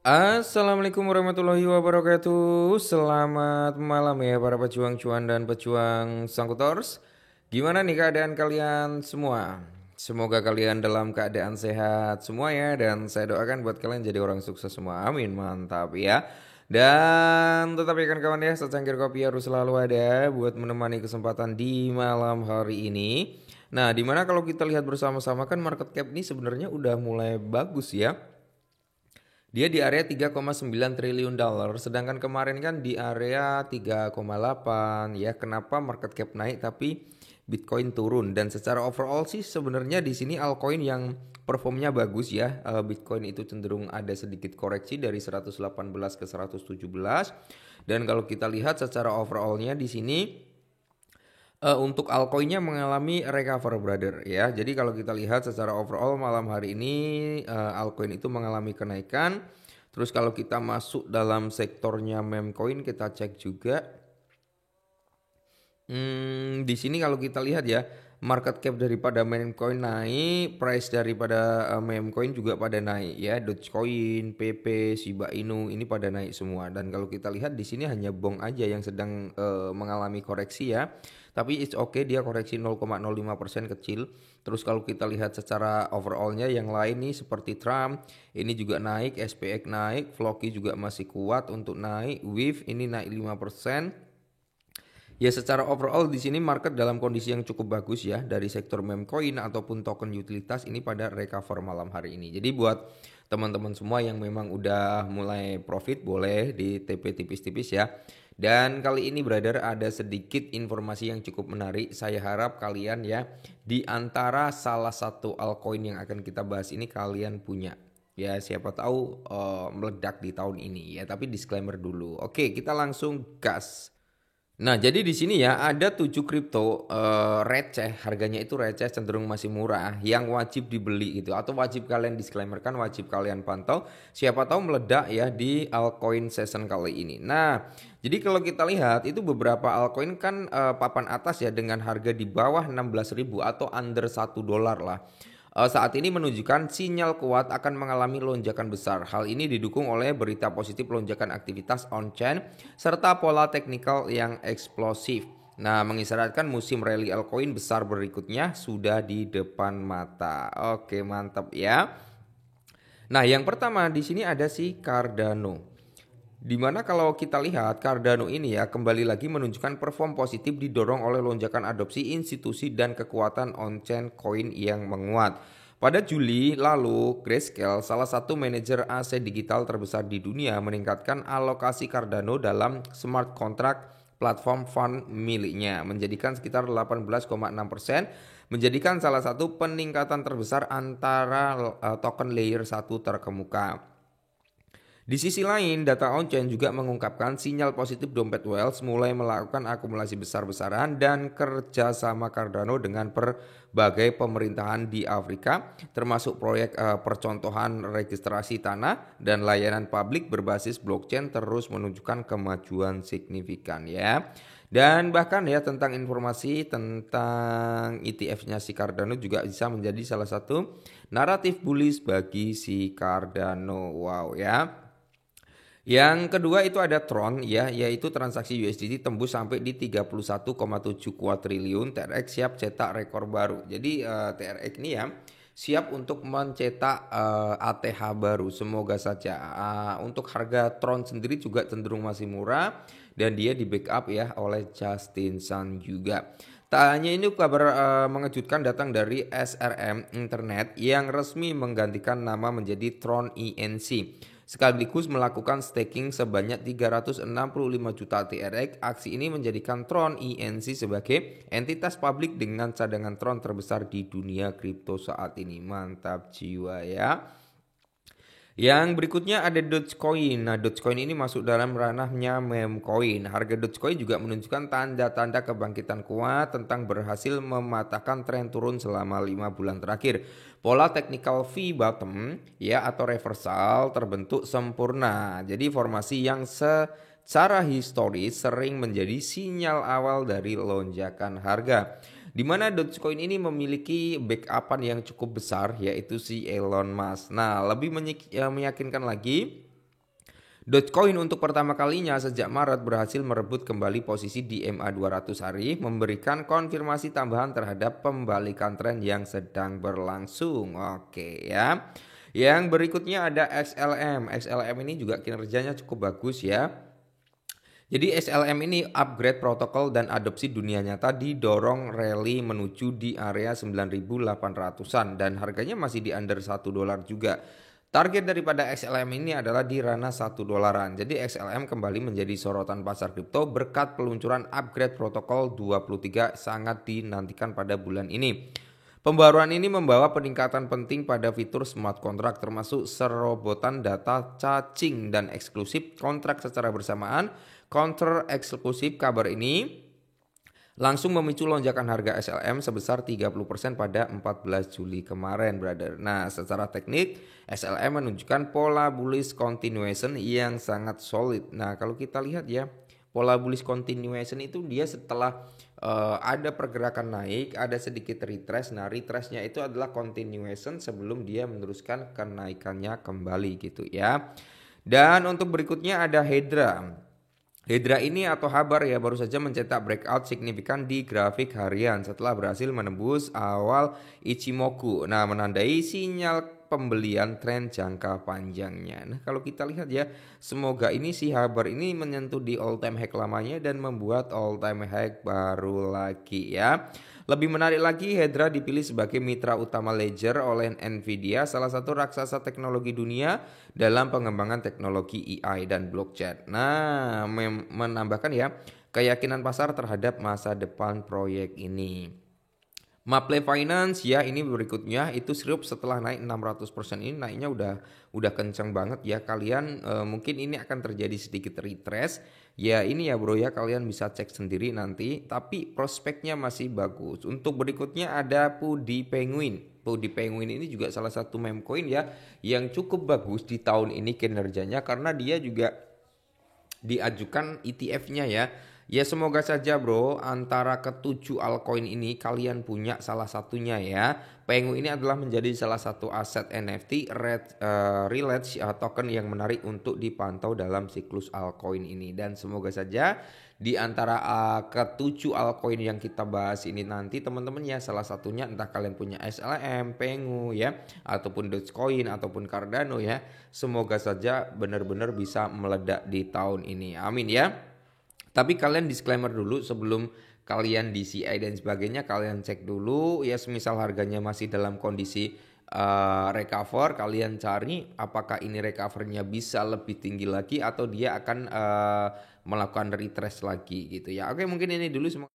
Assalamualaikum warahmatullahi wabarakatuh. Selamat malam ya para pejuang cuan dan pejuang sangkutors. Gimana nih keadaan kalian semua? Semoga kalian dalam keadaan sehat semua ya. Dan saya doakan buat kalian jadi orang sukses semua. Amin, mantap ya. Dan tetap ikan kawan ya, secangkir kopi harus selalu ada buat menemani kesempatan di malam hari ini. Nah, dimana kalau kita lihat bersama-sama kan market cap ini sebenarnya udah mulai bagus ya. Dia di area 3,9 triliun dolar, sedangkan kemarin kan di area 3,8 ya. Kenapa market cap naik tapi Bitcoin turun? Dan secara overall sih sebenarnya di sini altcoin yang performnya bagus ya. Bitcoin itu cenderung ada sedikit koreksi dari 118 ke 117. Dan kalau kita lihat secara overallnya di sini untuk altcoinnya mengalami recover brother ya. Jadi kalau kita lihat secara overall malam hari ini altcoin itu mengalami kenaikan. Terus kalau kita masuk dalam sektornya meme coin kita cek juga. Di sini kalau kita lihat ya, market cap daripada meme coin naik, price daripada meme coin juga pada naik ya. Dogecoin, PP, Shiba Inu ini pada naik semua. Dan kalau kita lihat di sini hanya Bong aja yang sedang mengalami koreksi ya. Tapi it's okay, dia koreksi 0,05% kecil. Terus kalau kita lihat secara overallnya yang lain nih seperti Trump ini juga naik, SPX naik, Floki juga masih kuat untuk naik, Wave ini naik 5%. Ya secara overall di sini market dalam kondisi yang cukup bagus ya dari sektor meme coin ataupun token utilitas ini pada recover malam hari ini. Jadi buat teman-teman semua yang memang udah mulai profit boleh di TP tipis-tipis ya. Dan kali ini brother ada sedikit informasi yang cukup menarik. Saya harap kalian ya di antara salah satu altcoin yang akan kita bahas ini kalian punya. Ya siapa tahu meledak di tahun ini ya, tapi disclaimer dulu. Oke, kita langsung gas. Nah, jadi di sini ya ada 7 kripto receh, harganya itu receh cenderung masih murah yang wajib dibeli gitu atau wajib kalian disclaimer kan wajib kalian pantau. Siapa tahu meledak ya di altcoin season kali ini. Nah, jadi kalau kita lihat itu beberapa altcoin kan papan atas ya dengan harga di bawah 16.000 atau under $1 lah. Saat ini menunjukkan sinyal kuat akan mengalami lonjakan besar. Hal ini didukung oleh berita positif lonjakan aktivitas on-chain serta pola teknikal yang eksplosif. Nah, mengisyaratkan musim rally altcoin besar berikutnya sudah di depan mata. Oke, mantap ya. Nah, yang pertama di sini ada si Cardano. Dimana kalau kita lihat Cardano ini ya kembali lagi menunjukkan perform positif didorong oleh lonjakan adopsi institusi dan kekuatan on-chain coin yang menguat. Pada Juli lalu, Grayscale, salah satu manajer aset digital terbesar di dunia, meningkatkan alokasi Cardano dalam smart contract platform fund miliknya, menjadikan sekitar 18,6%, menjadikan salah satu peningkatan terbesar antara token layer 1 terkemuka. Di sisi lain, data on-chain juga mengungkapkan sinyal positif dompet Wales mulai melakukan akumulasi besar-besaran dan kerjasama Cardano dengan berbagai pemerintahan di Afrika, termasuk proyek percontohan registrasi tanah dan layanan publik berbasis blockchain terus menunjukkan kemajuan signifikan ya. Dan bahkan ya tentang informasi tentang ETF-nya si Cardano juga bisa menjadi salah satu naratif bullish bagi si Cardano. Wow ya. Yang kedua itu ada Tron ya, yaitu transaksi USDT tembus sampai di 31,7 kuadriliun. TRX siap cetak rekor baru. Jadi TRX ini ya siap untuk mencetak ATH baru. Semoga saja. Untuk harga Tron sendiri juga cenderung masih murah dan dia di backup ya oleh Justin Sun juga. Tak hanya ini kabar mengejutkan datang dari SRM Internet yang resmi menggantikan nama menjadi Tron ENC. Sekaligus melakukan staking sebanyak 365 juta TRX. Aksi ini menjadikan Tron ENC sebagai entitas publik dengan cadangan Tron terbesar di dunia kripto saat ini. Mantap jiwa ya. Yang berikutnya ada Dogecoin. Nah, Dogecoin ini masuk dalam ranahnya meme coin. Harga Dogecoin juga menunjukkan tanda-tanda kebangkitan kuat tentang berhasil mematahkan tren turun selama 5 bulan terakhir. Pola technical V bottom ya atau reversal terbentuk sempurna. Jadi formasi yang secara historis sering menjadi sinyal awal dari lonjakan harga. Di mana Dogecoin ini memiliki backupan yang cukup besar yaitu si Elon Musk. Nah, lebih meyakinkan lagi Dogecoin untuk pertama kalinya sejak Maret berhasil merebut kembali posisi di MA 200 hari, memberikan konfirmasi tambahan terhadap pembalikan tren yang sedang berlangsung. Oke ya. Yang berikutnya ada XLM. XLM ini juga kinerjanya cukup bagus ya. Jadi SLM ini upgrade protokol dan adopsi dunia nyata didorong rally menuju di area 9.800-an dan harganya masih di under $1 juga. Target daripada XLM ini adalah di ranah $1. Jadi XLM kembali menjadi sorotan pasar kripto berkat peluncuran upgrade protokol 23 sangat dinantikan pada bulan ini. Pembaruan ini membawa peningkatan penting pada fitur smart contract termasuk serobotan data caching dan eksklusif kontrak secara bersamaan. Counter eksklusif kabar ini langsung memicu lonjakan harga SLM sebesar 30% pada 14 Juli kemarin, brother. Nah, secara teknik SLM menunjukkan pola bullish continuation yang sangat solid. Nah, kalau kita lihat ya, pola bullish continuation itu dia setelah ada pergerakan naik, ada sedikit retrace. Nah, retrace-nya itu adalah continuation sebelum dia meneruskan kenaikannya kembali gitu ya. Dan untuk berikutnya ada Hedra. Hedra ini atau Habar ya baru saja mencetak breakout signifikan di grafik harian setelah berhasil menembus awal Ichimoku. Nah, menandai sinyal pembelian tren jangka panjangnya. Nah, kalau kita lihat ya, semoga ini si Habar ini menyentuh di all time high lamanya dan membuat all time high baru lagi ya. Lebih menarik lagi, Hedra dipilih sebagai mitra utama Ledger oleh Nvidia, salah satu raksasa teknologi dunia dalam pengembangan teknologi AI dan blockchain. Nah, menambahkan ya keyakinan pasar terhadap masa depan proyek ini. Maple Finance ya ini berikutnya itu Sriup setelah naik 600% ini naiknya udah kencang banget ya kalian mungkin ini akan terjadi sedikit retrace ya ini ya bro ya kalian bisa cek sendiri nanti tapi prospeknya masih bagus. Untuk berikutnya ada Pudi Penguin. Pudi Penguin ini juga salah satu meme coin ya yang cukup bagus di tahun ini kinerjanya karena dia juga diajukan ETF-nya ya. Ya semoga saja bro antara ketujuh altcoin ini kalian punya salah satunya ya. Pengu ini adalah menjadi salah satu aset NFT Relate token yang menarik untuk dipantau dalam siklus altcoin ini. Dan semoga saja di antara ketujuh altcoin yang kita bahas ini nanti teman-teman ya salah satunya entah kalian punya SLM, Pengu ya ataupun Dogecoin ataupun Cardano ya. Semoga saja benar-benar bisa meledak di tahun ini. Amin ya. Tapi kalian disclaimer dulu sebelum kalian DCI dan sebagainya kalian cek dulu ya semisal harganya masih dalam kondisi recover kalian cari apakah ini recovernya bisa lebih tinggi lagi atau dia akan melakukan retrace lagi gitu ya. Oke mungkin ini dulu semua.